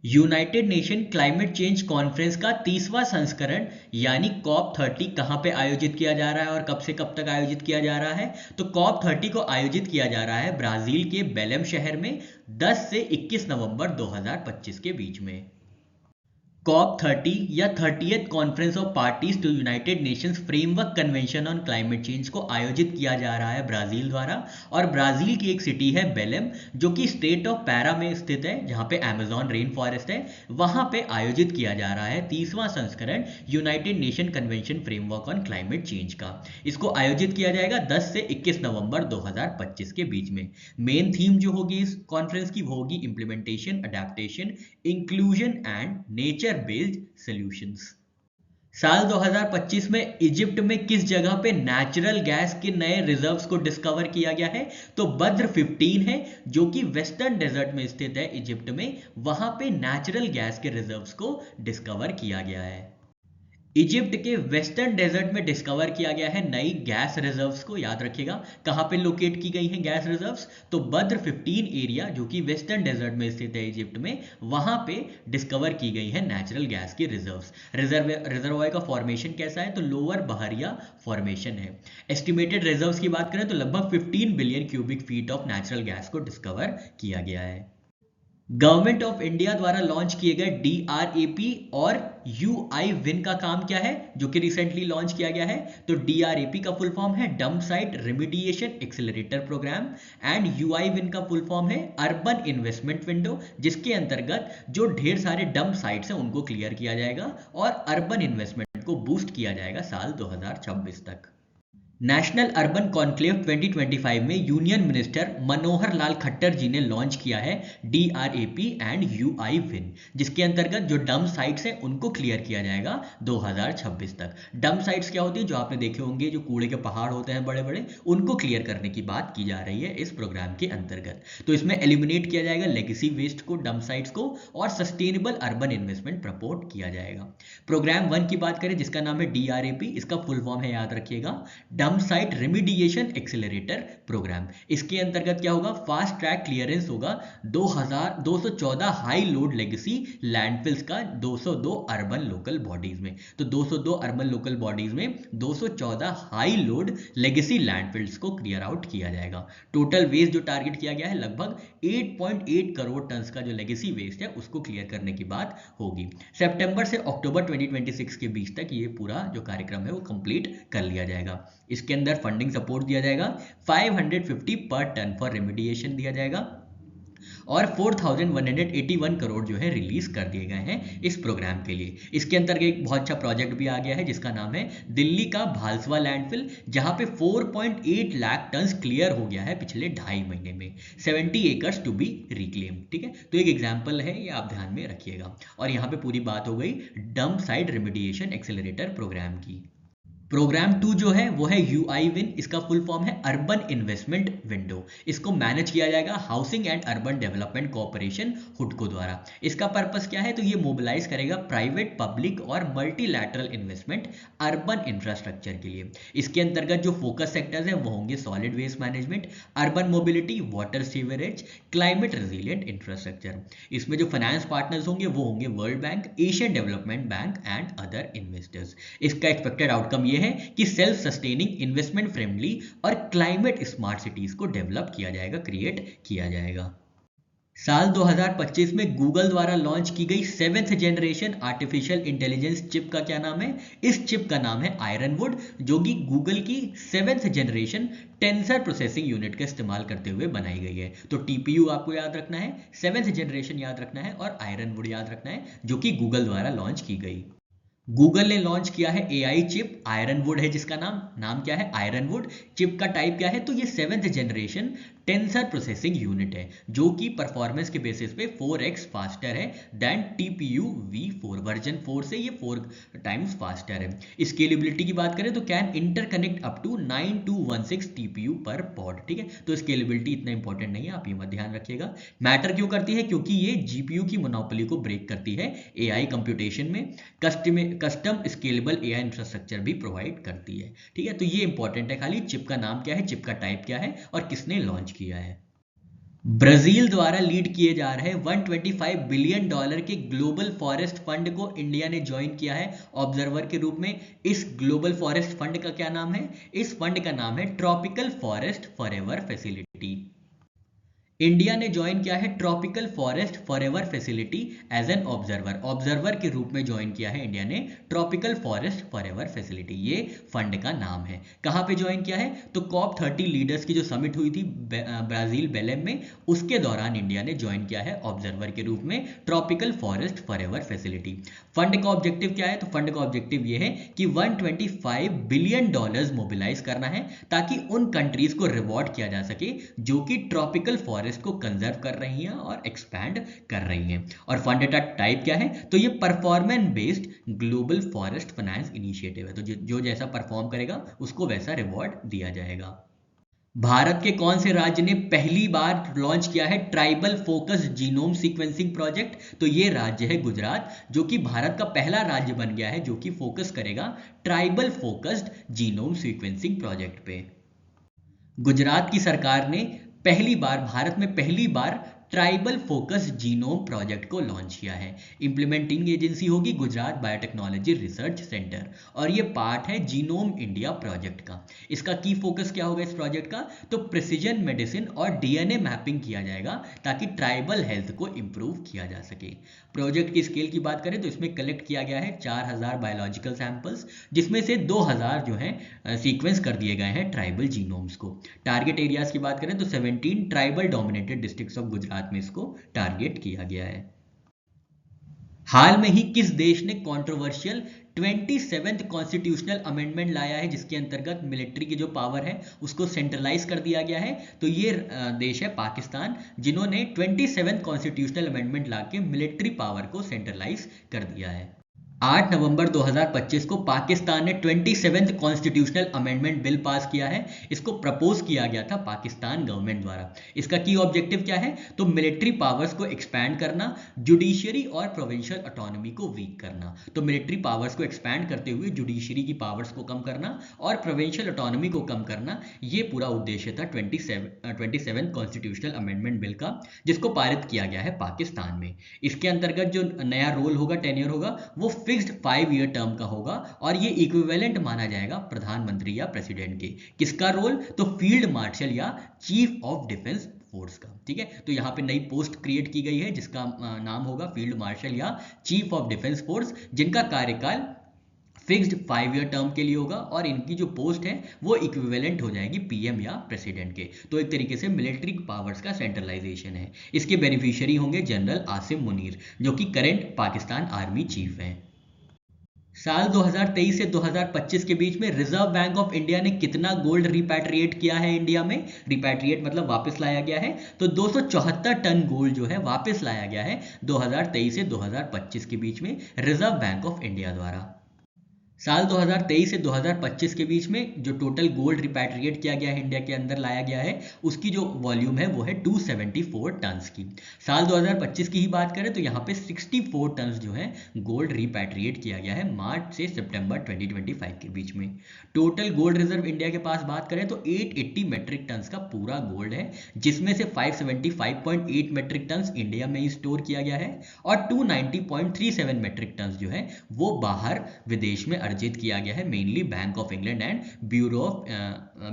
United nation climate change conference का 30वां संस्करण यानी COP30 कहाँ पे आयोजित किया जा रहा है और कब से कब तक आयोजित किया जा रहा है? तो COP30 को आयोजित किया जा रहा है ब्राजील के बेलेम शहर में 10 से 21 नवंबर 2025 के बीच में। COP30 या 30th conference of parties to United Nations framework convention on climate change को आयोजित किया जा रहा है ब्राजील द्वारा। और ब्राजील की एक सिटी है बेलेम जो कि स्टेट ऑफ पैरा में स्थित है, जहां पे अमेजॉन रेन फॉरेस्ट है। वहां पे आयोजित किया जा रहा है 30वां संस्करण United nation convention framework on climate change का। इसको आयोजित किया जाएगा 10 से 21 नवंबर 2025 के बीच में। मेन थीम जो होगी इस कॉन्फ्रेंस की वो होगी implementation, adaptation, inclusion and nature based solutions. साल 2025 में इजिप्ट में किस जगह पे नेचुरल गैस के नए रिजर्व्स को डिस्कवर किया गया है? तो बद्र 15 है जो कि वेस्टर्न डेजर्ट में स्थित है इजिप्ट में। वहां पे नेचुरल गैस के रिजर्व्स को डिस्कवर किया गया है। इजिप्ट के वेस्टर्न डेजर्ट में डिस्कवर किया गया है नई गैस रिजर्व्स को। याद रखिएगा कहां पे लोकेट की गई हैं गैस रिजर्व्स? तो बद्र 15 एरिया जो कि वेस्टर्न डेजर्ट में स्थित है इजिप्ट में, वहां पे डिस्कवर की गई है नेचुरल गैस की रिजर्व्स। रिजर्वायर का फॉर्मेशन कैसा है? तो लोअर बहरिया फॉर्मेशन है। एस्टिमेटेड रिजर्व्स की बात करें तो लगभग 15 billion cubic feet of natural gas को डिस्कवर किया गया है। गवर्नमेंट ऑफ इंडिया द्वारा लॉन्च किए गए DRAP और UI-WIN का काम क्या है, जो कि रिसेंटली लॉन्च किया गया है? तो DRAP का फुल फॉर्म है dump site remediation accelerator program and UI-WIN का फुल फॉर्म है अर्बन इन्वेस्टमेंट विंडो, जिसके अंतर्गत जो ढेर सारे डंप साइट्स हैं उनको क्लियर किया जाएगा और अर्बन इन्वेस्टमेंट को बूस्ट किया जाएगा साल 2026 तक। नेशनल अर्बन कॉन्क्लेव 2025 में यूनियन मिनिस्टर मनोहर लाल खट्टर जी ने लॉन्च किया है DRAP एंड UI-WIN, जिसके अंतर्गत जो डंप साइट्स हैं उनको क्लियर किया जाएगा 2026 तक। डंप साइट्स क्या होती है? जो आपने देखे होंगे, जो कूड़े के पहाड़ होते हैं बड़े बड़े, उनको क्लियर करने की बात की जा रही है इस प्रोग्राम के अंतर्गत। तो इसमें एलिमिनेट किया जाएगा लेगेसी वेस्ट को, डंप साइट्स को, और सस्टेनेबल अर्बन इन्वेस्टमेंट प्रपोर्ट किया जाएगा। प्रोग्राम 1 की बात करें जिसका नाम है DRAP, इसका फुल फॉर्म है, याद रखिएगा, dump site remediation accelerator programme. इसके अंतर्गत क्या होगा? फास्ट ट्रैक क्लियरेंस होगा 214 हाई लोड लेगेसी लैंडफिल्स का 202 अर्बन लोकल बॉडीज में। तो 202 अर्बन लोकल बॉडीज में 214 हाई लोड लेगेसी लैंडफिल्स को क्लियर आउट किया जाएगा। टोटल वेस्ट जो टारगेट किया गया है लगभग 8.8 करोड़ टन का जो लेगेसी वेस्ट है उसको क्लियर करने की बात होगी। सितंबर से अक्टूबर 2026 के बीच तक ये पूरा जो कार्यक्रम है वो कंप्लीट कर लिया जाएगा। इसके अंदर फंडिंग सपोर्ट दिया जाएगा, 550 पर टन फॉर रेमिडिएशन दिया जाएगा और 4181 करोड़ जो है रिलीज कर दिए गए हैं इस प्रोग्राम के लिए। इसके अंतर्गत एक बहुत अच्छा प्रोजेक्ट भी आ गया है जिसका नाम है दिल्ली का भालसवा लैंडफिल, जहां पे 4.8 लाख टन क्लियर हो गया है पिछले 2.5 महीने में, 70 एकर्स टू बी रिक्लेम। ठीक है, तो एक एग्जांपल है, ये आप ध्यान में रखिएगा। और यहाँ पे पूरी बात हो गई dump site remediation accelerator program की। प्रोग्राम 2 जो है वो है UI-WIN, इसका फुल फॉर्म है अर्बन इन्वेस्टमेंट विंडो। इसको मैनेज किया जाएगा housing and urban development corporation हुडको द्वारा। इसका पर्पस क्या है? तो ये मोबिलाइज करेगा प्राइवेट, पब्लिक और मल्टीलैटरल इन्वेस्टमेंट अर्बन इंफ्रास्ट्रक्चर के लिए। इसके अंतर्गत जो फोकस सेक्टर्स हैं वो होंगे solid waste management, urban mobility, water sewerage, climate resilient infrastructure. इसमें जो फाइनेंस पार्टनर्स होंगे वो होंगे World Bank, Asian Development Bank and other investors. इसका एक्सपेक्टेड आउटकम ये है कि सेल्फ सस्टेनिंग, इन्वेस्टमेंट फ्रेंडली और क्लाइमेट स्मार्ट सिटीज को डेवलप किया जाएगा, क्रिएट किया जाएगा। साल 2025 में गूगल द्वारा लॉन्च की गई 7th generation artificial intelligence chip का क्या नाम है? इस चिप का नाम है आयरनवुड, जो कि गूगल की 7th generation tensor processing unit का इस्तेमाल करते हुए बनाई गई है। तो TPU आपको याद रखना है, 7th जनरेशन याद रखना है और आयरनवुड याद रखना है, जो कि गूगल द्वारा लॉन्च की गई। गूगल ने लॉन्च किया है AI चिप आयरनवुड है, जिसका नाम क्या है? आयरनवुड। चिप का टाइप क्या है? तो ये 7th generation tensor processing unit है, जो कि परफॉर्मेंस के बेसिस पे 4x फास्टर है देन TPU v4 वर्जन 4 से ये 4 टाइम्स फास्टर है। स्केलेबिलिटी की बात करें तो can interconnect up to 9216 TPU पर पॉड। ठीक है, तो स्केलेबिलिटी इतना इंपॉर्टेंट नहीं है, आप ये मत ध्यान रखिएगा। मैटर क्यों करती है? क्योंकि ये GPU की मोनोपोली को ब्रेक करती है AI कंप्यूटेशन में। कस्टम स्केलेबल AI इंफ्रास्ट्रक्चर भी प्रोवाइड करती है। ठीक है, तो ये इंपॉर्टेंट है। खाली चिप का नाम क्या है, चिप का टाइप क्या है और किसने लॉन्च किया है। ब्राजील द्वारा लीड किए जा रहे 125 बिलियन डॉलर के ग्लोबल फॉरेस्ट फंड को इंडिया ने ज्वाइन किया है ऑब्जर्वर के रूप में। इस ग्लोबल फॉरेस्ट फंड का क्या नाम है? इस फंड का नाम है Tropical Forest Forever Facility. India ने ज्वाइन किया है Tropical Forest Forever Facility as an observer. Observer के रूप में ज्वाइन किया है इंडिया ने ट्रॉपिकल फॉरेस्ट फॉरएवर फैसिलिटी, ये फंड का नाम है। कहां पे ज्वाइन किया है? तो COP 30 लीडर्स की जो समिट हुई थी ब्राजील बेलेम में, उसके दौरान इंडिया ने ज्वाइन किया है ऑब्जर्वर के रूप में tropical Forest Forever facility. Fund का ऑब्जेक्टिव क्या है? तो फंड का ऑब्जेक्टिव ये है कि 125 बिलियन डॉलर्स मोबिलाइज करना है ताकि उन कंट्रीज को रिवॉर्ड किया जा सके जो कि ट्रॉपिकल फॉरेस्ट को कंजर्व कर रही हैं और एक्सपैंड कर रही हैं। और फंड का टाइप क्या है? तो ये performance based global forest finance initiative है। तो जो जैसा परफॉर्म करेगा उसको वैसा रिवॉर्ड दिया जाएगा। भारत के कौन से राज्य ने पहली बार लॉन्च किया है tribal focus genome sequencing project? तो ये राज्य है गुजरात, जो कि भारत का पहला राज्य बन गया है जो कि फोकस करेगा tribal focused genome sequencing project पे। गुजरात की सरकार ने भारत में पहली बार ट्राइबल फोकस जीनोम प्रोजेक्ट को लॉन्च किया है। इंप्लीमेंटिंग एजेंसी होगी गुजरात बायोटेक्नोलॉजी रिसर्च सेंटर, और ये पार्ट है जीनोम इंडिया प्रोजेक्ट का। इसका की फोकस क्या होगा इस प्रोजेक्ट का? तो प्रिसीजन मेडिसिन और डीएनए मैपिंग किया जाएगा ताकि ट्राइबल हेल्थ को इंप्रूव किया जा सके। प्रोजेक्ट की स्केल की बात करें तो इसमें कलेक्ट किया गया है 4000 बायोलॉजिकल सैंपल्स, जिसमें से 2000 जो है सीक्वेंस कर दिए गए हैं ट्राइबल जीनोम्स को। टारगेट एरियाज की बात करें तो 17 tribal dominated districts of Gujarat में इसको टारगेट किया गया है। हाल में ही किस देश ने कंट्रोवर्शियल 27th कॉन्स्टिट्यूशनल अमेंडमेंट लाया है जिसके अंतर्गत मिलिट्री की जो पावर है उसको सेंट्रलाइज कर दिया गया है? तो ये देश है पाकिस्तान, जिन्होंने 27th कॉन्स्टिट्यूशनल अमेंडमेंट लाके मिलिट्री पावर को सेंट्रलाइज कर दिया है। 8 नवंबर 2025 को पाकिस्तान ने 27th constitutional amendment bill pass किया है। इसको प्रपोज किया गया था पाकिस्तान गवर्नमेंट द्वारा। इसका की ऑब्जेक्टिव क्या है? तो मिलिट्री पावर्स को एक्सपैंड करना, जुडिशरी और प्रोविंशियल ऑटोनॉमी को वीक करना। तो मिलिट्री पावर्स को एक्सपैंड करते हुए जुडिशरी की पावर्स को कम करना और प्रोविंशियल ऑटोनॉमी को कम करना, ये पूरा उद्देश्य था 27th कॉन्स्टिट्यूशनल अमेंडमेंट बिल का, जिसको पारित किया गया है पाकिस्तान में। इसके अंतर्गत जो नया रोल होगा, टेन्योर होगा, वो फिक्स्ड 5 ईयर टर्म का होगा और ये इक्विवेलेंट माना जाएगा प्रधानमंत्री या प्रेसिडेंट के। किसका रोल? तो फील्ड मार्शल या चीफ ऑफ डिफेंस फोर्स का। ठीक है, तो यहाँ पे नई पोस्ट क्रिएट की गई है जिसका नाम होगा फील्ड मार्शल या चीफ ऑफ डिफेंस फोर्स, जिनका कार्यकाल फिक्स्ड 5 ईयर टर्म के लिए होगा और इनकी जो पोस्ट है वो इक्विवेलेंट हो जाएगी पीएम या प्रेसिडेंट के। तो एक तरीके से मिलिट्री पावर्स का सेंट्रलाइजेशन है। इसके बेनिफिशियरी होंगे जनरल आसिम मुनीर, जो कि करंट पाकिस्तान आर्मी चीफ हैं। साल 2023 से 2025 के बीच में रिजर्व बैंक ऑफ इंडिया ने कितना गोल्ड रिपैट्रिएट किया है इंडिया में? रिपैट्रिएट मतलब वापस लाया गया है। तो 274 टन गोल्ड जो है वापस लाया गया है 2023 से 2025 के बीच में रिजर्व बैंक ऑफ इंडिया द्वारा। साल 2023 से 2025 के बीच में जो टोटल गोल्ड रिपैट्रिएट किया गया है, इंडिया के अंदर लाया गया है, उसकी जो वॉल्यूम है वो है 274 टन्स की। साल 2025 की ही बात करें तो यहाँ पे 64 टन्स जो है गोल्ड रिपैट्रिएट किया गया है मार्च से सितंबर 2025 के बीच में। टोटल गोल्ड रिजर्व इंडिया के पास बात करें तो 880 मेट्रिक टन्स का पूरा गोल्ड है, जिसमें से 575.8 मेट्रिक टन्स इंडिया में ही स्टोर किया गया है और 290.37 मेट्रिक टन्स जो है वो बाहर विदेश में अर्जित किया गया है, mainly Bank of England and Bureau of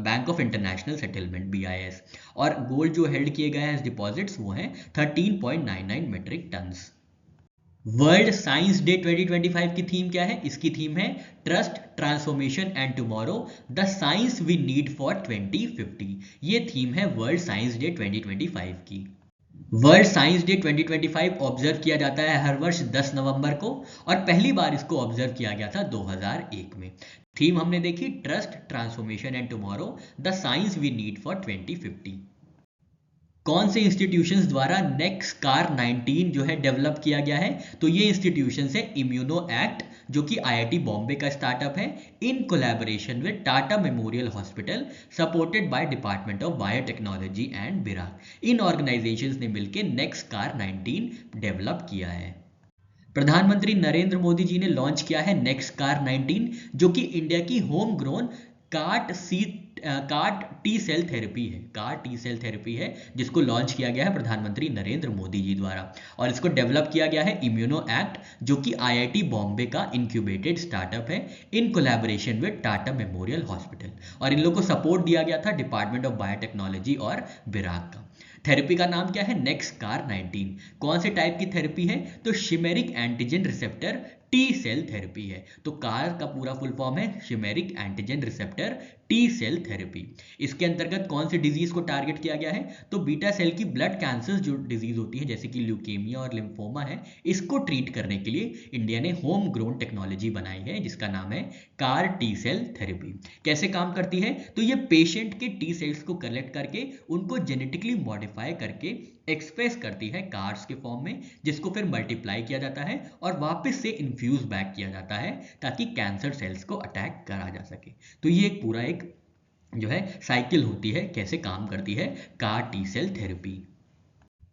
Bank of International Settlement BIS। और गोल्ड जो हेल्ड किए गए हैं डिपॉजिट्स वो हैं 13.99 metric tons. World Science Day 2025 की थीम क्या है? इसकी थीम है trust, transformation and tomorrow, the science we need for 2050। ये थीम है वर्ल्ड साइंस डे 2025 की। वर्ल्ड साइंस डे 2025 ऑब्जर्व किया जाता है हर वर्ष 10 नवंबर को और पहली बार इसको ऑब्जर्व किया गया था 2001 में। थीम हमने देखी trust, transformation and tomorrow, the science we need for 2050। कौन से इंस्टीट्यूशंस द्वारा नेक्सकार 19 जो है डेवलप किया गया है? तो ये इंस्टीट्यूशंस है इम्यूनो एक्ट, जो कि IIT बॉम्बे का स्टार्टअप है, in collaboration with Tata memorial hospital, supported by department of biotechnology and BIRAC. इन ऑर्गेनाइजेशंस ने मिलकर नेक्सकार 19 डेवलप किया है। प्रधानमंत्री नरेंद्र मोदी जी ने लॉन्च किया है नेक्सकार 19, जो कि इंडिया की home grown cart seat CAR T cell therapy है, कार टी सेल थेरेपी है, जिसको लॉन्च किया गया है प्रधानमंत्री नरेंद्र मोदी जी द्वारा, और इसको डेवलप किया गया है इम्यूनो एक्ट, जो कि आईआईटी बॉम्बे का इंक्यूबेटेड स्टार्टअप है in collaboration with Tata memorial hospital, और इन लोगों को सपोर्ट दिया गया था डिपार्टमेंट ऑफ बायोटेक्नोलॉजी और बिराक का। थेरेपी का नाम क्या है? Next CAR 19। कौन से टाइप की थेरेपी है? तो chimeric antigen receptor T cell therapy है। तो कार का पूरा फुल फॉर्म है chimeric antigen receptor T cell therapy. इसके अंतर्गत कौन से डिजीज को टारगेट किया गया है? तो बीटा सेल की ब्लड कैंसर जो डिजीज होती है जैसे कि ल्यूकेमिया और लिम्फोमा है, इसको ट्रीट करने के लिए इंडिया ने होम ग्रोन टेक्नोलॉजी बनाई है जिसका नाम है कार टी सेल थेरेपी। कैसे काम करती है? तो ये पेशेंट के टी सेल्स को कलेक्ट करके उनको जेनेटिकली मॉडिफाई करके एक्सप्रेस करती है कार्स के फॉर्म में, जिसको फिर मल्टीप्लाई किया जाता है और वापस से इन्फ्यूज बैक किया जाता है ताकि कैंसर सेल्स को अटैक करा जा सके। तो ये एक पूरा एक जो है साइकिल होती है, कैसे काम करती है CAR T cell therapy.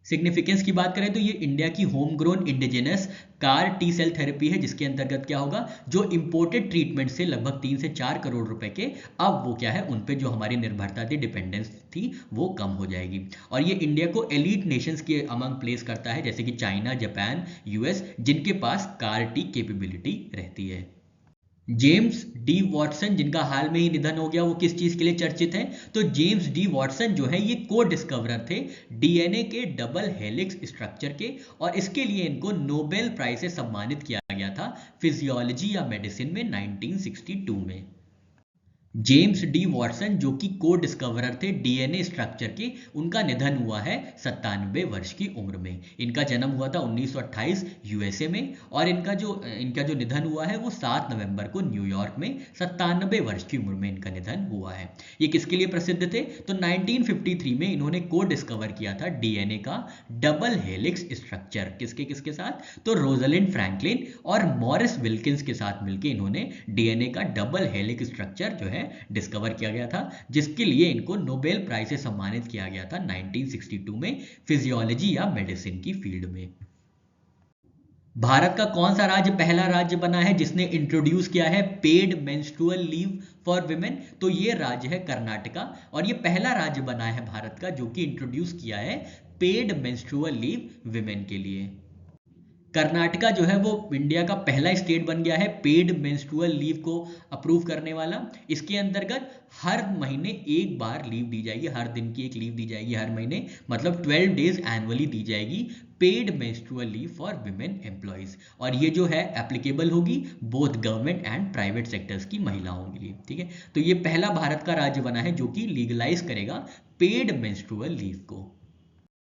Significance की बात करें तो ये इंडिया की home grown indigenous CAR T cell therapy है, जिसके अंतर्गत क्या होगा, जो इंपोर्टेड ट्रीटमेंट से लगभग 3 से 4 करोड़ रुपए के, अब वो क्या है, उन पे जो हमारी निर्भरता थी, डिपेंडेंस थी, वो कम हो जाएगी। और ये इंडिया को एलीट नेशंस के अमंग प्लेस करता है, जैसे कि चाइना, जापान, यूएस, जिनके पास कार टी कैपेबिलिटी रहती है। जेम्स डी वॉटसन, जिनका हाल में ही निधन हो गया, वो किस चीज के लिए चर्चित हैं? तो जेम्स डी वॉटसन जो है ये को डिस्कवरर थे डीएनए के डबल हेलिक्स स्ट्रक्चर के, और इसके लिए इनको नोबेल प्राइज से सम्मानित किया गया था फिजियोलॉजी या मेडिसिन में 1962 में। जेम्स डी वॉटसन जो कि को डिस्कवरर थे डीएनए स्ट्रक्चर के, उनका निधन हुआ है 97 वर्ष की उम्र में। इनका जन्म हुआ था 1928 यूएसए में, और इनका जो निधन हुआ है वो 7 नवंबर को न्यूयॉर्क में 97 वर्ष की उम्र में इनका निधन हुआ है। ये किसके लिए प्रसिद्ध थे? तो 1953 में इन्होंने को डिस्कवर किया था डीएनए का डबल हेलिक्स स्ट्रक्चर। किसके किसके साथ? तो रोजलिंड फ्रैंकलिन और मॉरिस विल्किंस के साथ मिलकर इन्होंने डीएनए का डबल हेलिक्स स्ट्रक्चर जो है डिस्कवर किया गया था, जिसके लिए इनको नोबेल प्राइज से सम्मानित किया गया था 1962 में फिजियोलॉजी या मेडिसिन की फील्ड में। भारत का कौन सा राज्य पहला राज्य बना है जिसने इंट्रोड्यूस किया है paid menstrual leave for women? तो ये राज्य है कर्नाटका, और ये पहला राज्य बना है भारत का जो कि इंट्रोड्यूस किया है पेड मेंस्ट्रुअल लीव विमेन के लिए। कर्नाटका जो है वो इंडिया का पहला स्टेट बन गया है पेड मेंस्ट्रुअल लीव को अप्रूव करने वाला। इसके अंतर्गत हर महीने एक बार लीव दी जाएगी, हर दिन की एक लीव दी जाएगी हर महीने, मतलब 12 डेज एनुअली दी जाएगी paid menstrual leave for women employees, और ये जो है एप्लीकेबल होगी both government and private sectors की महिलाओं के लिए। ठीक है, तो ये पहला भारत का राज्य बना है जो कि लीगलाइज करेगा पेड मेंस्ट्रुअल लीव को।